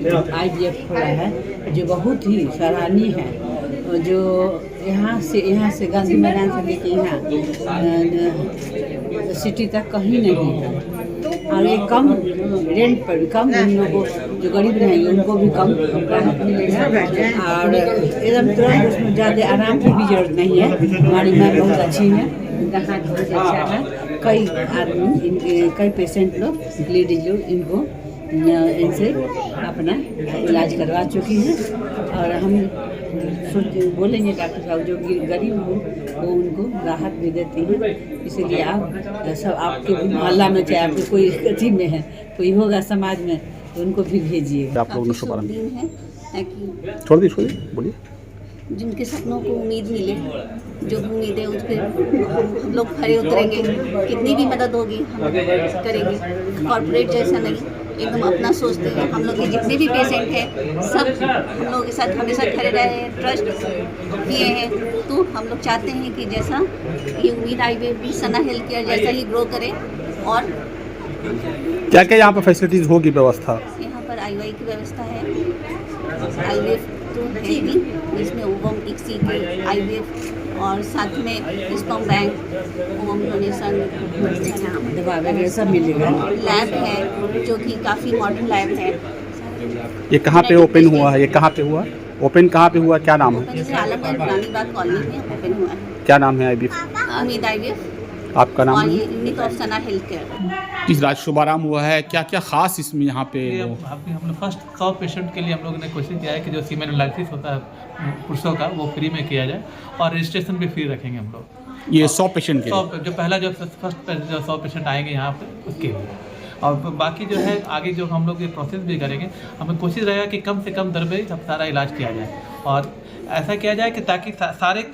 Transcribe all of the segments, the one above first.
IVF खोला है जो बहुत ही सराहनीय है। जो यहाँ से गांधी मैदान से लेके यहाँ सिटी तक कहीं नहीं है। और ये कम रेंट पर भी कम, उन लोगों जो गरीब रहेंगे उनको भी कम राहत मिलेगा। और एकदम तुरंत उसमें ज़्यादा आराम की भी जरूरत नहीं है। हमारी मैम बहुत अच्छी है, उनका हाथ बहुत अच्छा है। कई आदमी इनके कई पेशेंट लोग लेडीज लोग इनको इनसे अपना इलाज करवा चुकी हैं। और हम बोलेंगे डॉक्टर साहब जो गरीब हो वो उनको राहत भी देती हैं। इसीलिए आप सब आपके भी मोहल्ला में चाहे आपके कोई अथी में है कोई होगा समाज में तो उनको भी भेजिए। आप लोग शुभ दिन है कि छोड़ दीजिए बोलिए। जिनके सपनों को उम्मीद मिले, जो उम्मीद है उस पर हम लोग खड़े उतरेंगे। कितनी भी मदद होगी हम लोग करेंगे। कॉर्पोरेट जैसा नहीं, एकदम अपना सोचते हैं। हम लोग के जितने भी पेशेंट हैं सब हम लोगों के साथ हमेशा खड़े रहे, ट्रस्ट किए हैं। तो हम लोग चाहते हैं कि जैसा ये उम्मीद IVF भी सना हेल्थ केयर जैसा ही ग्रो करे। और क्या क्या यहाँ पर फैसिलिटीज़ होगी व्यवस्था? यहाँ पर IVI की व्यवस्था है। IVF तो है ही, इसमें ओवम इक्सी की IVF और साथ में स्पर्म बैंक, ओवम डोनेशन, दवा वगैरह सब मिलेगा। लैब है जो कि काफ़ी मॉडर्न लैब है। ये कहाँ पे ओपन हुआ है? ये कहाँ पे हुआ? ओपन कहाँ पे हुआ? क्या नाम है? जैसे आलमगंज पुरानी बात कॉलोनी में ओपन हुआ है। क्या नाम है IVF? उम्मीद IVF आपका नाम और है? ये unit of Sana health care. इस राज शुभारंभ हुआ है, क्या क्या खास इसमें यहाँ पे? हम लोग फर्स्ट 100 पेशेंट के लिए हम लोगों ने कोशिश किया है कि जो सीमेन एनालिसिस होता है पुरुषों का वो फ्री में किया जाए और रजिस्ट्रेशन भी फ्री रखेंगे हम लोग। ये 100 पेशेंट के 100 जो पहला जो फर्स्ट जो 100 पेशेंट आएंगे यहाँ पे उसके लिए। और बाकी जो है आगे जो हम लोग ये प्रोसेस भी करेंगे, हमें कोशिश रहेगा कि कम से कम दर पे सब सारा इलाज किया जाए और ऐसा किया जाए कि ताकि सारे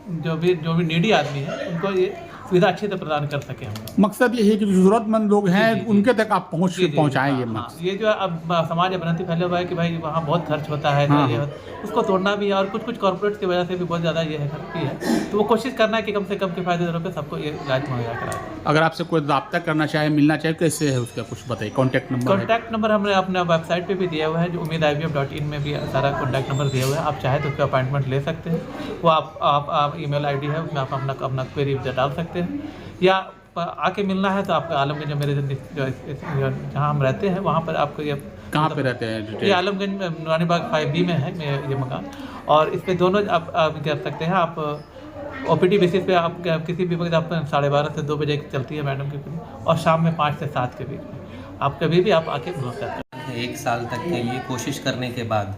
जो भी नीडी आदमी है उनको ये सुविधा अच्छे से प्रदान कर सके हम लोग। मकसद ये है कि जो ज़रूरतमंद लोग हैं उनके तक आप पहुँचाएंगे। ये जो अब समाज अवनति फैला हुआ है कि भाई वहाँ बहुत खर्च होता है। हाँ। उसको तोड़ना भी है और कुछ कॉर्पोरेट्स की वजह से भी बहुत ज़्यादा ये है खर्च भी है। तो वो कोशिश करना है कि कम से कम किफ़ायती दरों पे सबको ये इलाज मुहैया कराए। अगर आपसे कोई रब्ता करना चाहे, मिलना चाहे, कैसे है उसका कुछ बताइए? कॉन्टैक्ट नंबर हमने अपने वेबसाइट पे भी दिया हुआ है, जो umeedivf.in में भी सारा कॉन्टैक्ट नंबर दिया हुआ है। आप चाहे तो उसका अपॉइंटमेंट ले सकते हैं। वो आप ईमेल ID है उसमें आप अपना क्वेरी डाल सकते हैं या आके मिलना है तो आपका आलमगंज मेरे जहाँ हम रहते हैं वहाँ पर आपको ये कहाँ पे रहते हैं? ये आलमगंज में नूरानी बाग 5B में है ये मकान। और इस पे दोनों आप कर सकते हैं। आप OPD बेसिस पे आप किसी भी वक्त आप 12:30 से 2 बजे चलती है मैडम की क्लिनिक और शाम में 5 से 7 के बीच में आप कभी भी आप आके मिल सकते हैं। 1 साल तक के लिए कोशिश करने के बाद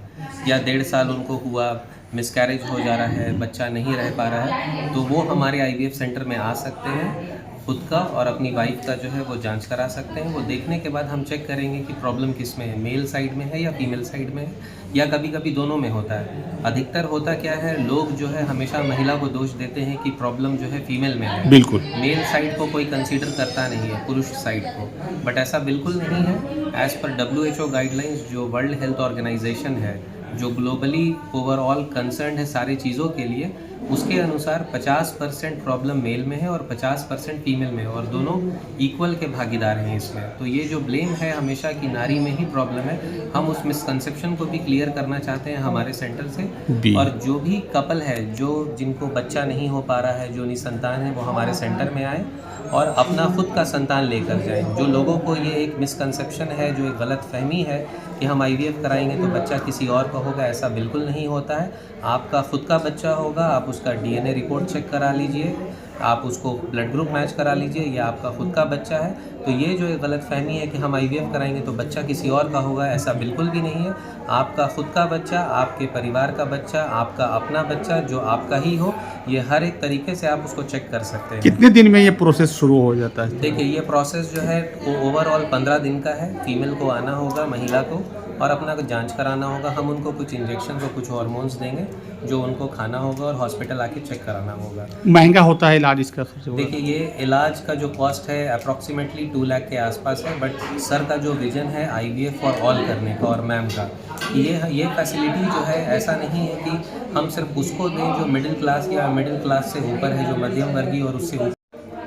या 1.5 साल उनको हुआ, मिसकैरेज हो जा रहा है, बच्चा नहीं रह पा रहा है, तो वो हमारे IVF सेंटर में आ सकते हैं। खुद का और अपनी वाइफ का जो है वो जांच करा सकते हैं। वो देखने के बाद हम चेक करेंगे कि प्रॉब्लम किस में है, मेल साइड में है या फीमेल साइड में है या कभी कभी दोनों में होता है। अधिकतर होता क्या है, लोग जो है हमेशा महिला को दोष देते हैं कि प्रॉब्लम जो है फीमेल में है। बिल्कुल। मेल साइड को कोई कंसीडर करता नहीं है, पुरुष साइड को। बट ऐसा बिल्कुल नहीं है। एज़ पर WHO गाइडलाइंस, जो वर्ल्ड हेल्थ ऑर्गेनाइजेशन है, जो ग्लोबली ओवरऑल कंसर्न है सारी चीज़ों के लिए, उसके अनुसार 50% प्रॉब्लम मेल में है और 50% फीमेल में है और दोनों इक्वल के भागीदार हैं इसमें। तो ये जो ब्लेम है हमेशा कि नारी में ही प्रॉब्लम है, हम उस मिसकंसेप्शन को भी क्लियर करना चाहते हैं हमारे सेंटर से। और जो भी कपल है जो जिनको बच्चा नहीं हो पा रहा है, जो निसंतान है, वो हमारे सेंटर में आए और अपना खुद का संतान लेकर जाएं। जो लोगों को ये एक मिसकंसेप्शन है, जो एक गलत फहमी है कि हम IVF कराएंगे तो बच्चा किसी और का होगा, ऐसा बिल्कुल नहीं होता है। आपका खुद का बच्चा होगा, आप उसका DNA रिपोर्ट चेक करा लीजिए, आप उसको ब्लड ग्रुप मैच करा लीजिए, ये आपका खुद का बच्चा है। तो ये जो एक गलत फहमी है कि हम IVF कराएंगे तो बच्चा किसी और का होगा, ऐसा बिल्कुल भी नहीं है। आपका खुद का बच्चा, आपके परिवार का बच्चा, आपका अपना बच्चा जो आपका ही हो, ये हर एक तरीके से आप उसको चेक कर सकते हैं। कितने दिन में ये प्रोसेस शुरू हो जाता है? देखिए, ये प्रोसेस जो है वो ओवरऑल 15 दिन का है। फीमेल को आना होगा, महिला को, और अपना जांच कराना होगा। हम उनको कुछ इंजेक्शन और कुछ हार्मोन्स देंगे जो उनको खाना होगा और हॉस्पिटल आके चेक कराना होगा। महंगा होता है इलाज इसका? देखिए, ये इलाज का जो कॉस्ट है अप्रॉक्सीमेटली 2 लाख के आसपास है। बट सर का जो विजन है IVF फॉर ऑल करने का और मैम का, ये फैसिलिटी जो है ऐसा नहीं है कि हम सिर्फ उसको दें जो मिडिल क्लास या मिडिल क्लास से ऊपर है, जो मध्यम वर्गीय और उससे ऊपर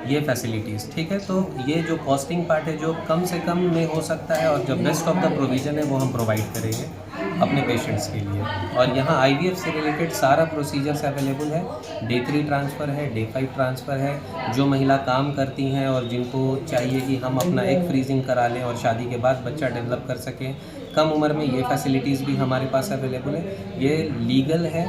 ये फैसिलिटीज़, ठीक है। तो ये जो कॉस्टिंग पार्ट है जो कम से कम में हो सकता है और जो बेस्ट ऑफ द प्रोविज़न है वो हम प्रोवाइड करेंगे अपने पेशेंट्स के लिए। और यहाँ IVF से रिलेटेड सारा प्रोसीजर्स अवेलेबल है। Day 3 ट्रांसफ़र है, Day 5 ट्रांसफ़र है। जो महिला काम करती हैं और जिनको चाहिए कि हम अपना एग फ्रीजिंग करा लें और शादी के बाद बच्चा डेवलप कर सकें कम उम्र में, ये फैसिलिटीज़ भी हमारे पास अवेलेबल है। ये लीगल है,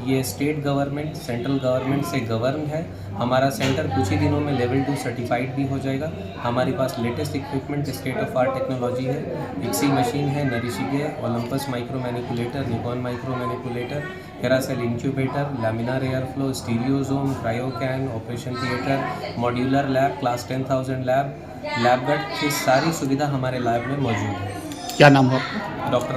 ये स्टेट गवर्नमेंट, सेंट्रल गवर्नमेंट से गवर्न है। हमारा सेंटर कुछ ही दिनों में लेवल 2 सर्टिफाइड भी हो जाएगा। हमारे पास latest equipment, state of art technology है, इक्सी मशीन है, Narishige, Olympus micro manipulator, Nikon micro manipulator, केरासेल incubator, laminar air flow, stereozoom, cryocan, operation theatre, modular lab, class 10,000 lab, लैबगट, ये सारी सुविधा हमारे लैब में मौजूद है। क्या नाम हो आपका? डॉक्टर